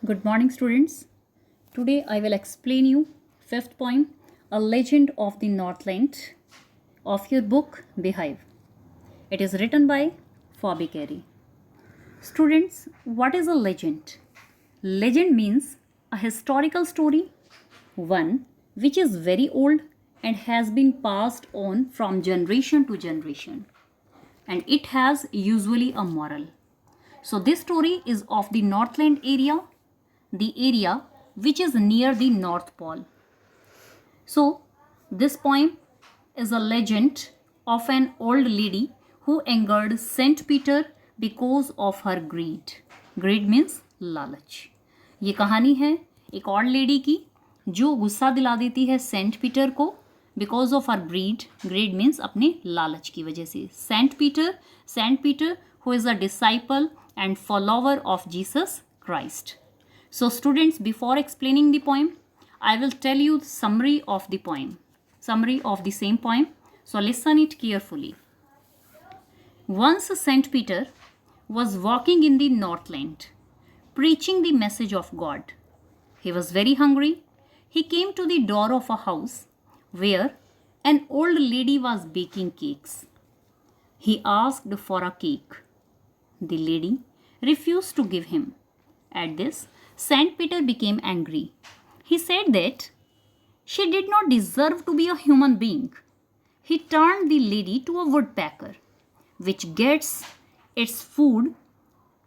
Good morning, students. Today I will explain you fifth poem, A Legend of the Northland, of your book Beehive. It is written by Phoebe Carey. Students, what is a legend? Legend means a historical story, one which is very old and has been passed on from generation to generation, and it has usually a moral. So this story is of the Northland area, the area which is near the North Pole. So this poem is a legend of an old lady who angered Saint Peter because of her greed. Greed means लालच. ये कहानी है एक और lady की जो गुस्सा दिला देती है सेंट पीटर को because of her greed. Greed means अपने लालच की वजह से. Saint Peter who is a disciple and follower of Jesus Christ. So students, before explaining the poem, I will tell you the summary of the same poem. So listen it carefully. Once Saint Peter was walking in the Northland, preaching the message of God. He was very hungry. He came to the door of a house where an old lady was baking cakes. He asked for a cake. The lady refused to give him. At this, Saint Peter became angry. He said that she did not deserve to be a human being. He turned the lady to a woodpecker, which gets its food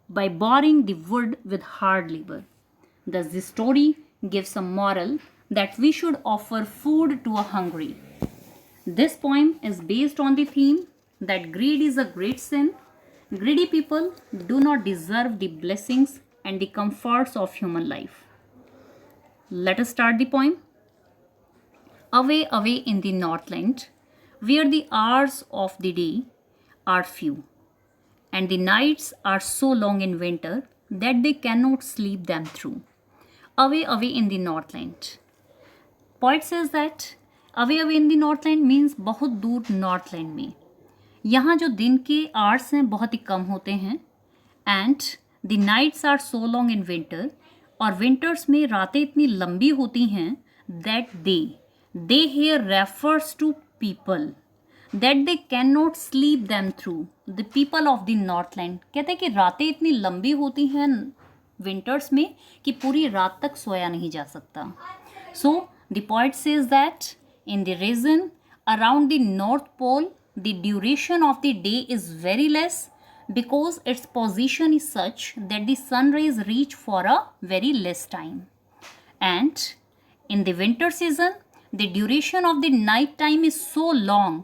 by boring the wood with hard labor. Thus, this story gives a moral that we should offer food to a hungry. This poem is based on the theme that greed is a great sin. Greedy people do not deserve the blessings and the comforts of human life. Let us start the poem. Away, away in the Northland, where the hours of the day are few, and the nights are so long in winter that they cannot sleep them through. Away, away in the Northland. Poet says that away, away in the Northland means बहुत दूर Northland में. यहाँ जो दिन के hours हैं बहुत ही कम होते हैं. And the nights are so long in winter, और विंटर्स में रातें इतनी लंबी होती हैं that they here refers to people that they can not sleep them through. The people of the northland कहते हैं कि रातें इतनी लंबी होती हैं विंटर्स में कि पूरी रात तक सोया नहीं जा सकता. So the point says that in the region around the north pole the duration of the day is very less because its position is such that the sun rays reach for a very less time. And in the winter season, the duration of the night time is so long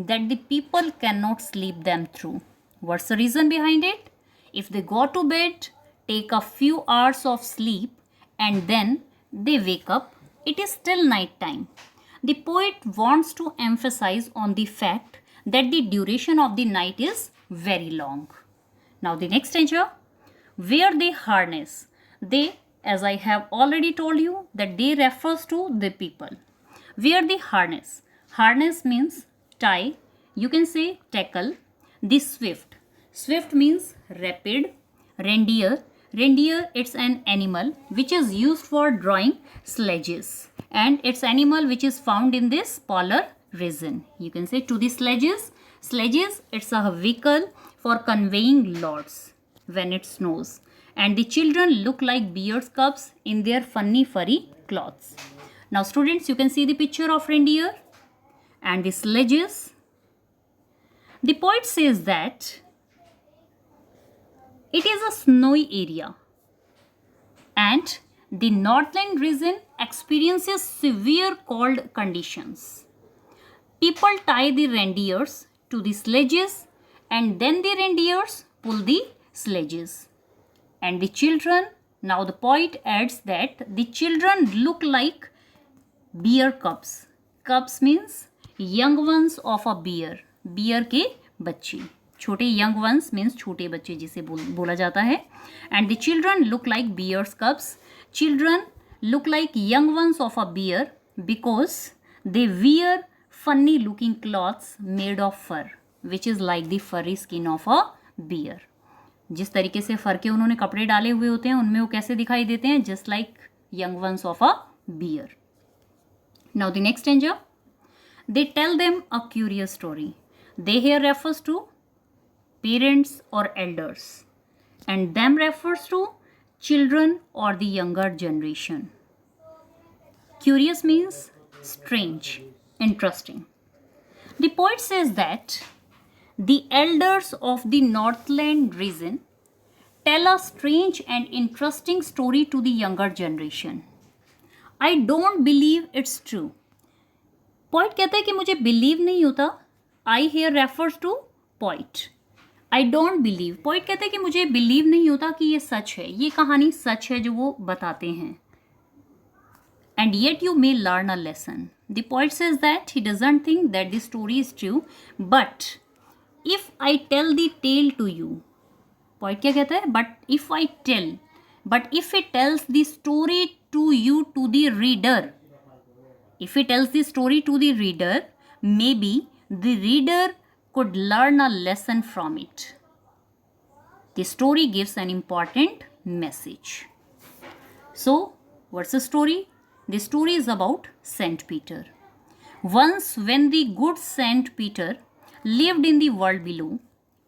that the people cannot sleep them through. What's the reason behind it? If they go to bed, take a few hours of sleep, and then they wake up, it is still night time. The poet wants to emphasize on the fact that the duration of the night is very long. Now the next stanza, where they harness. They, as I have already told you, that they refers to the people. Where they harness. Harness means tie. You can say tackle. The swift. Swift means rapid. Reindeer. Reindeer, it's an animal which is used for drawing sledges. And it's animal which is found in this polar region. You can say to the sledges. Sledges, it's a vehicle for conveying loads when it snows. And the children look like bear's cubs in their funny furry clothes. Now students, you can see the picture of reindeer and the sledges. The poet says that it is a snowy area and the Northland region experiences severe cold conditions. People tie the reindeers to the sledges and then the reindeers pull the sledges. And the children, now the poet adds that the children look like bear cubs. Cubs means young ones of a bear. Bear के बच्चे. छोटे young ones means छोटे बच्चे जिसे बोला जाता है. And the children look like bear's cubs. Children look like young ones of a bear because they wear funny looking cloths made of fur, which is like the furry skin of a bear. जिस तरीके से फर के उन्होंने कपड़े डाले हुए होते हैं उनमें वो कैसे दिखाई देते हैं, just like young ones of a bear. Now the next stanza, they tell them a curious story. They here refers to parents or elders, and them refers to children or the younger generation. Curious means strange, interesting. The poet says that the elders of the Northland region tell a strange and interesting story to the younger generation. I don't believe it's true. Poet कहता है कि मुझे believe नहीं होता. I here refers to poet. I don't believe. Poet कहता है कि मुझे believe नहीं होता कि ये सच है, ये कहानी सच है जो वो बताते हैं. And yet you may learn a lesson. The poet says that he doesn't think that the story is true, but if I tell the tale to you, poet क्या कहता है, but if he tells the story to you, to the reader, if he tells the story to the reader, maybe the reader could learn a lesson from it. The story gives an important message. So, what's the story? The story is about Saint Peter. Once when the good Saint Peter lived in the world below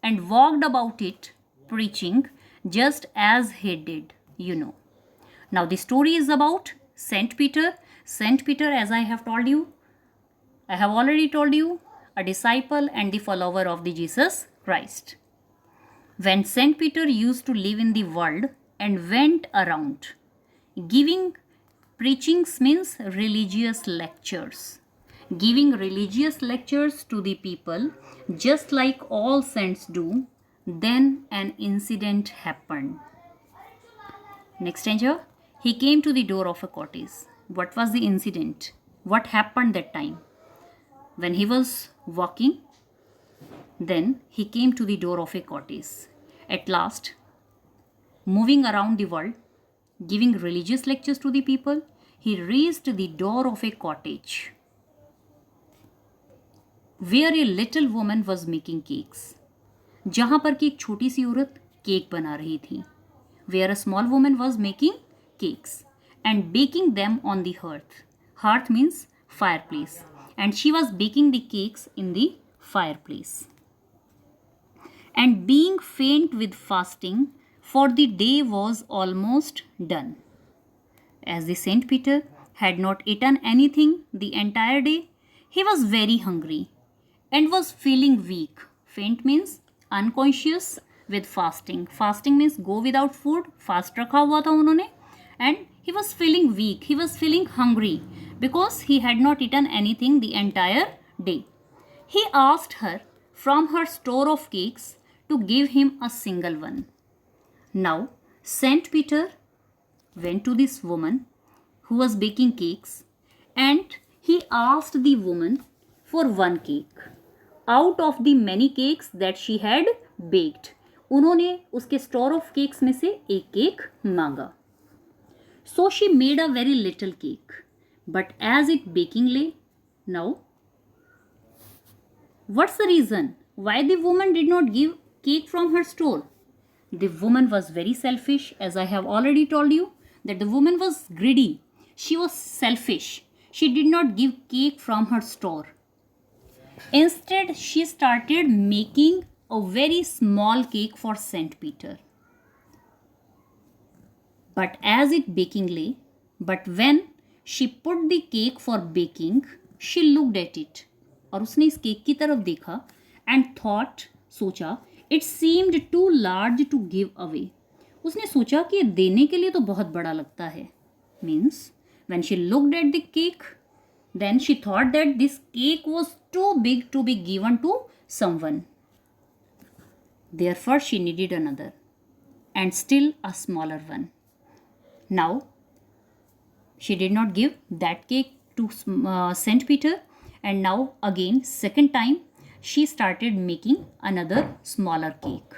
and walked about it preaching just as he did, you know. Now the story is about Saint Peter. Saint Peter, as I have already told you, a disciple and the follower of the Jesus Christ. When Saint Peter used to live in the world and went around giving preachings means religious lectures. Giving religious lectures to the people just like all saints do, then an incident happened. Next stanza, he came to the door of a cottage. What was the incident? What happened that time? When he was walking, then he came to the door of a cottage. At last, moving around the world, giving religious lectures to the people, he reached the door of a cottage where a little woman was making cakes. जहाँ पर कि एक छोटी सी औरत cake बना रही थी. Where a small woman was making cakes and baking them on the hearth. Hearth means fireplace. And she was baking the cakes in the fireplace. And being faint with fasting, for the day was almost done. As the Saint Peter had not eaten anything the entire day, he was very hungry and was feeling weak. Faint means unconscious with fasting. Fasting means go without food. Fast रखा हुआ था उन्होंने. And he was feeling weak. He was feeling hungry because he had not eaten anything the entire day. He asked her from her store of cakes to give him a single one. Now, Saint Peter went to this woman who was baking cakes and he asked the woman for one cake out of the many cakes that she had baked. उन्होंने उसके store of cakes में से एक cake मांगा. So she made a very little cake, but as it baking lay, now, what's the reason why the woman did not give cake from her store? The woman was very selfish, as I have already told you that the woman was greedy. She was selfish. She did not give cake from her store. Instead, she started making a very small cake for Saint Peter. But as it baking lay, but when she put the cake for baking, she looked at it. और उसने इस cake की तरफ देखा and thought, सोचा, it seemed too large to give away. उसने सोचा कि देने के लिए तो बहुत बड़ा लगता है. Means, when she looked at the cake, then she thought that this cake was too big to be given to someone. Therefore, she needed another and still a smaller one. Now, she did not give that cake to Saint Peter, and now again, second time, she started making another smaller cake.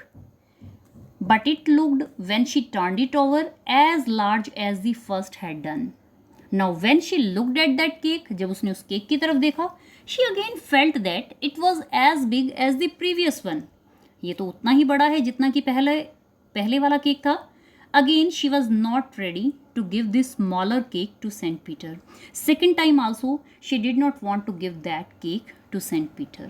But it looked, when she turned it over, as large as the first had done. Now, when she looked at that cake, जब उसने उस cake की तरफ देखा, she again felt that it was as big as the previous one. ये तो उतना ही बड़ा है जितना कि पहले पहले वाला केक था, again she was not ready to give this smaller cake to Saint Peter. Second time also she did not want to give that cake to Saint Peter.